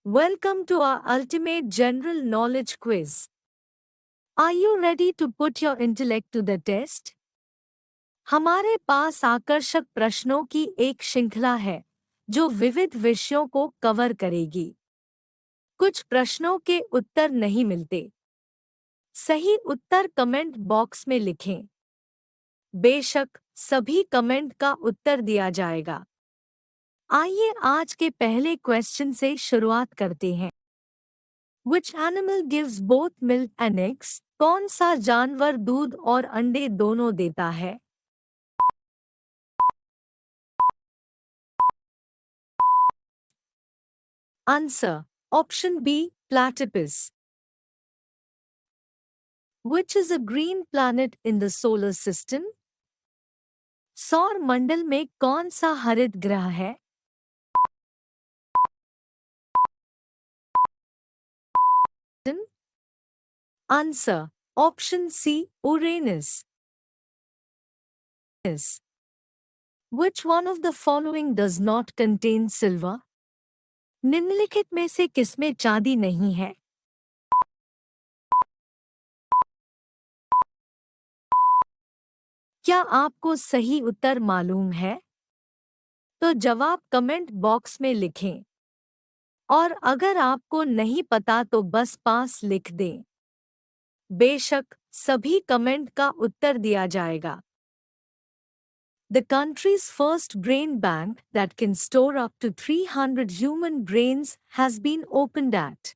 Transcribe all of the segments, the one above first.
Welcome to our ultimate general knowledge quiz. Are you ready to put your intellect to the test? हमारे पास आकर्षक प्रश्नों की एक श्रृंखला है जो विविध विषयों को कवर करेगी। कुछ प्रश्नों के उत्तर नहीं मिलते। सही उत्तर कमेंट बॉक्स में लिखें। बेशक सभी कमेंट का उत्तर दिया जाएगा। आइए आज के पहले क्वेश्चन से शुरुआत करते हैं। Which animal gives both milk and eggs? कौन सा जानवर दूध और अंडे दोनों देता है? Answer. Option B. Platypus. Which is a green planet in the solar system? सौर मंडल में कौन सा हरित ग्रह है? Answer. Option C. Uranus. Which one of the following does not contain silver? निम्नलिखित में से किसमें चांदी नहीं है? क्या आपको सही उत्तर मालूम है? तो जवाब कमेंट बॉक्स में लिखें। और अगर आपको नहीं पता तो बस पास लिख दें। बेशक सभी कमेंट का उत्तर दिया जाएगा। The country's first brain bank that can store up to 300 human brains has been opened at.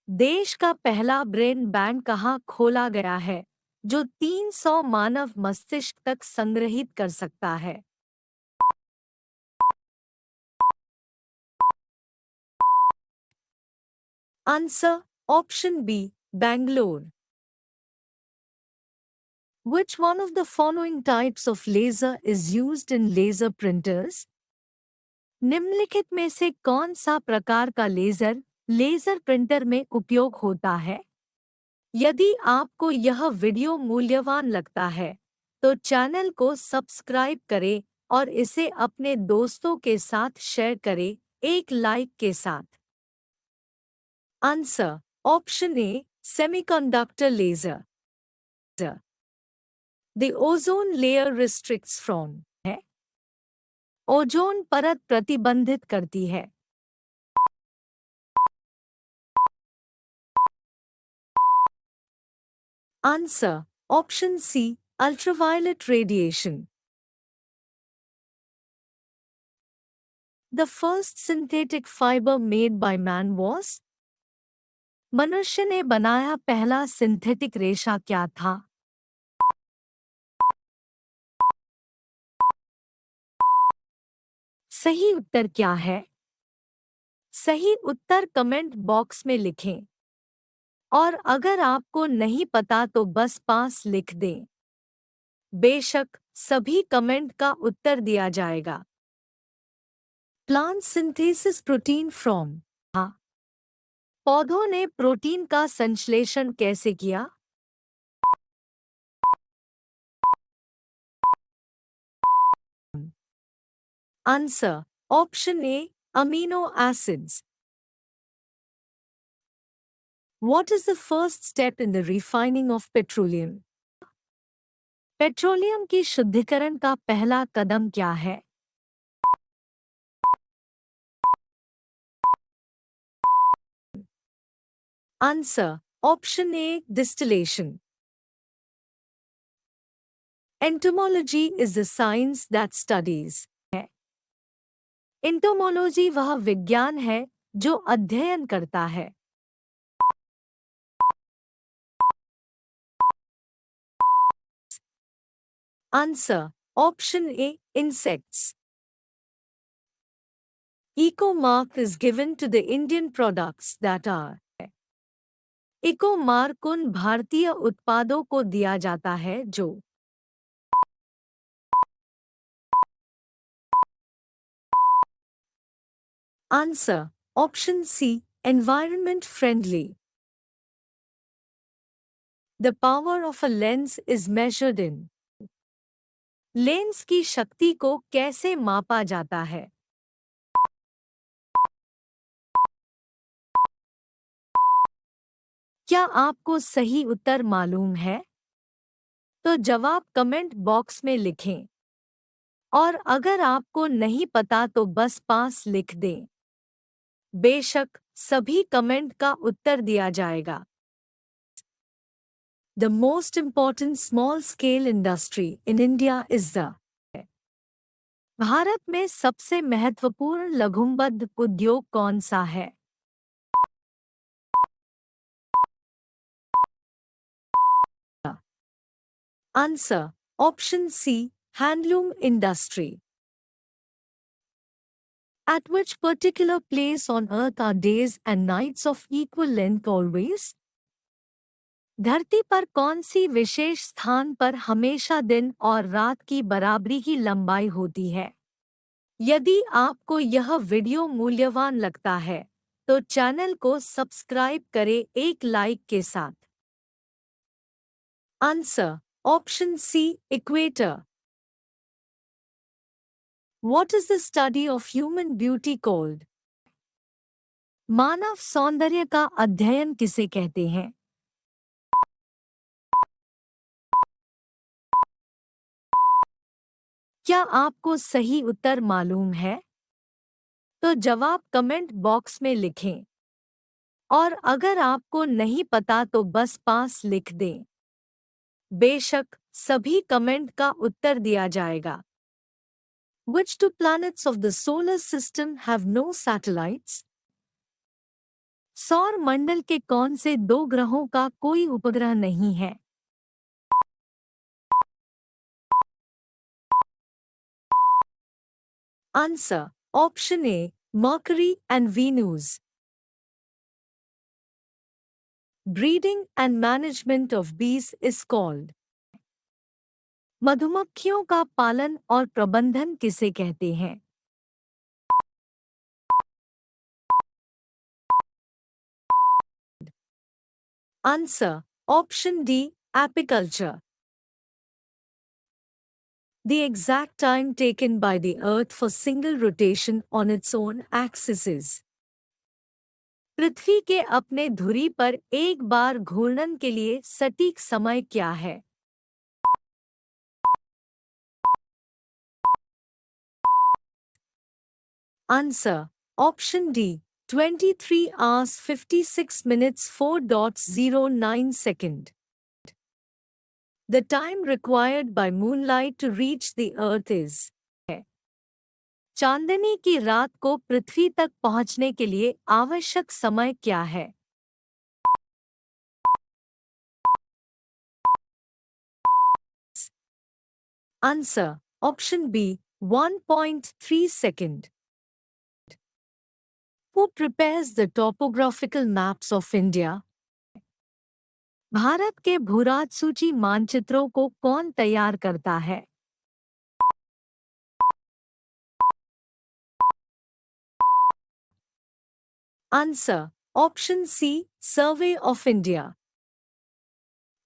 देश का पहला ब्रेन बैंक कहाँ खोला गया है जो 300 मानव मस्तिष्क तक संग्रहित कर सकता है? Answer. Option B. Bangalore. Which one of the following types of laser is used in laser printers? निम्नलिखित में से कौन सा प्रकार का लेजर लेजर प्रिंटर में उपयोग होता है? यदि आपको यह वीडियो मूल्यवान लगता है तो चैनल को सब्सक्राइब करें और इसे अपने दोस्तों के साथ शेयर करें एक लाइक के साथ। Answer. Option A. Semiconductor laser. The ozone layer restricts from है ओजोन परत प्रतिबंधित करती है। Answer. Option C. Ultraviolet radiation. The first synthetic fiber made by man was? मनुष्य ने बनाया पहला सिंथेटिक रेशा क्या था? सही उत्तर क्या है? सही उत्तर कमेंट बॉक्स में लिखें। और अगर आपको नहीं पता तो बस पास लिख दें। बेशक सभी कमेंट का उत्तर दिया जाएगा। Plant synthesis protein from. हाँ, पौधों ने प्रोटीन का संश्लेषण कैसे किया? Answer. Option A. Amino acids. What is the first step in the refining of petroleum? Petroleum की शुद्धिकरण का पहला कदम क्या है? Answer. Option A. Distillation. Entomology is the science that studies है। एंटोमोलॉजी वह विज्ञान है जो अध्ययन करता है। Answer. Option A. Insects. Eco mark is given to the Indian products that are. Eco mark उन भारतीय उत्पादों को दिया जाता है जो answer. Option C. Environment friendly. The power of a lens is measured in. Lens की शक्ति को कैसे मापा जाता है? क्या आपको सही उत्तर मालूम है? तो जवाब कमेंट बॉक्स में लिखें। और अगर आपको नहीं पता तो बस पास लिख दें। बेशक सभी कमेंट का उत्तर दिया जाएगा। The most important small scale industry in India is the Bharat में सबसे महत्वपूर्ण लघुबद्ध उद्योग कौन सा है? Answer option C, handloom industry. At which particular place on earth are days and nights of equal length always? धरती पर कौन सी विशेष स्थान पर हमेशा दिन और रात की बराबरी की लंबाई होती है? यदि आपको यह वीडियो मूल्यवान लगता है तो चैनल को सब्सक्राइब करें एक लाइक के साथ। Answer option C, equator. What is the study of human beauty called? मानव सौंदर्य का अध्ययन किसे कहते हैं? क्या आपको सही उत्तर मालूम है? तो जवाब कमेंट बॉक्स में लिखें। और अगर आपको नहीं पता तो बस पास लिख दें। बेशक सभी कमेंट का उत्तर दिया जाएगा। Which two planets of the solar system have no satellites? सौर मंडल के कौन से दो ग्रहों का कोई उपग्रह नहीं है? Answer option A, mercury and Venus. Breeding and management of बीज इज कॉल्ड। मधुमक्खियों का पालन और प्रबंधन किसे कहते हैं? Answer option D, apiculture. The exact time taken by the Earth for single rotation on its own axis is. पृथ्वी के अपने धुरी पर एक बार घूर्णन के लिए सटीक समय क्या है? Answer option D, 23 hours 56 minutes 4.09 seconds. The time required by moonlight to reach the earth is. चांदनी की रात को पृथ्वी तक पहुंचने के लिए आवश्यक समय क्या है? Answer option B, 1.3 second. Who prepares the topographical maps of India? भारत के भूराज सूची मानचित्रों को कौन तैयार करता है? Answer option C, survey of India.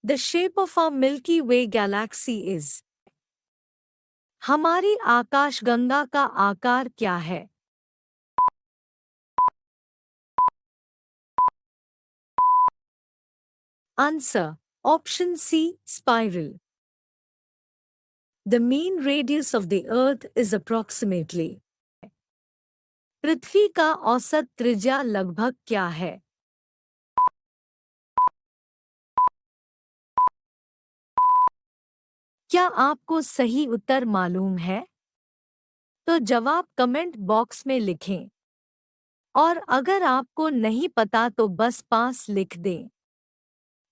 The shape of our Milky Way galaxy is. हमारी आकाशगंगा का आकार क्या है? Answer option C, spiral. The mean radius of the earth is approximately. पृथ्वी का औसत त्रिज्या लगभग क्या है? क्या आपको सही उत्तर मालूम है? तो जवाब कमेंट बॉक्स में लिखें। और अगर आपको नहीं पता तो बस पास लिख दें।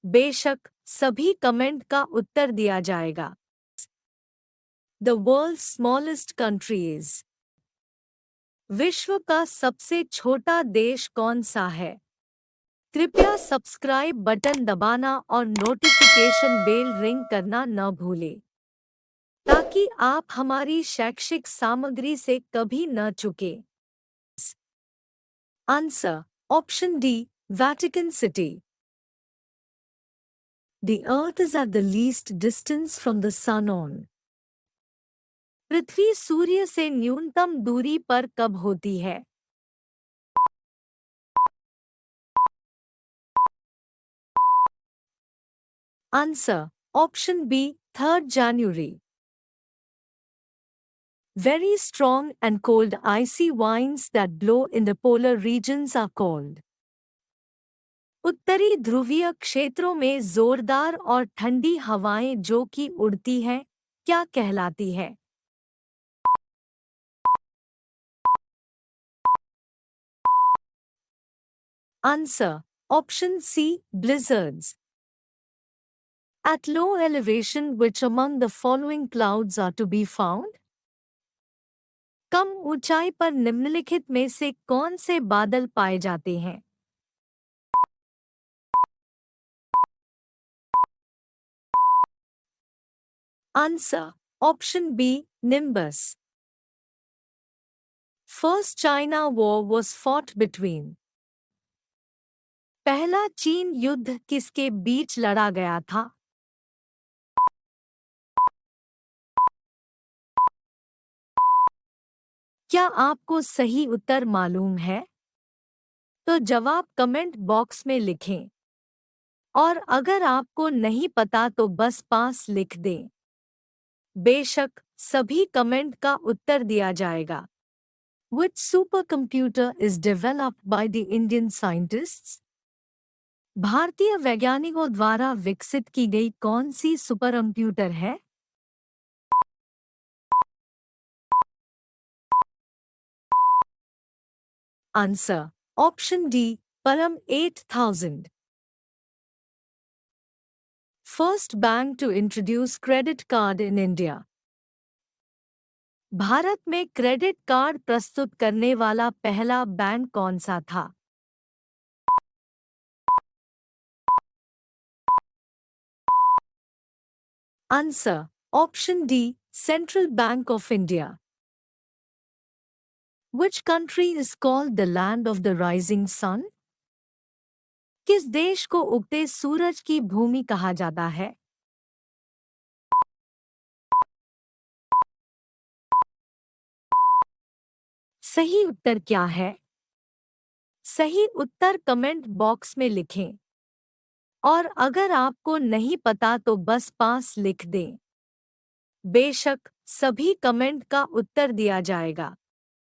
बेशक सभी कमेंट का उत्तर दिया जाएगा। The world smallest country is. विश्व का सबसे छोटा देश कौन सा है? कृपया सब्सक्राइब बटन दबाना और नोटिफिकेशन बेल रिंग करना न भूलें ताकि आप हमारी शैक्षिक सामग्री से कभी न चूकें। Answer option D, Vatican City. The earth is at the least distance from the sun on. पृथ्वी सूर्य से न्यूनतम दूरी पर कब होती है? Answer. Option B. 3rd January. Very strong and cold icy winds that blow in the polar regions are called. उत्तरी ध्रुवीय क्षेत्रों में जोरदार और ठंडी हवाएं जो कि उड़ती हैं, क्या कहलाती है? Answer. Option C. Blizzards. At low elevation, which among the following clouds are to be found? कम ऊंचाई पर निम्नलिखित में से कौन से बादल पाए जाते हैं? Answer. Option B. Nimbus. First China War was fought between. पहला चीन युद्ध किसके बीच लड़ा गया था? क्या आपको सही उत्तर मालूम है? तो जवाब कमेंट बॉक्स में लिखें। और अगर आपको नहीं पता तो बस पास लिख दें। बेशक सभी कमेंट का उत्तर दिया जाएगा। Which supercomputer is developed by the Indian scientists? भारतीय वैज्ञानिकों द्वारा विकसित की गई कौन सी सुपर कंप्यूटर है? Answer. Option D. Param 8000. First bank to introduce credit card in India. भारत में क्रेडिट कार्ड प्रस्तुत करने वाला पहला बैंक कौन सा था? Answer. Option D. Central bank of India. Which country is called the land of the rising sun? किस देश को उगते सूरज की भूमि कहा जाता है? सही उत्तर क्या है? सही उत्तर कमेंट बॉक्स में लिखें। और अगर आपको नहीं पता तो बस पास लिख दें। बेशक सभी कमेंट का उत्तर दिया जाएगा।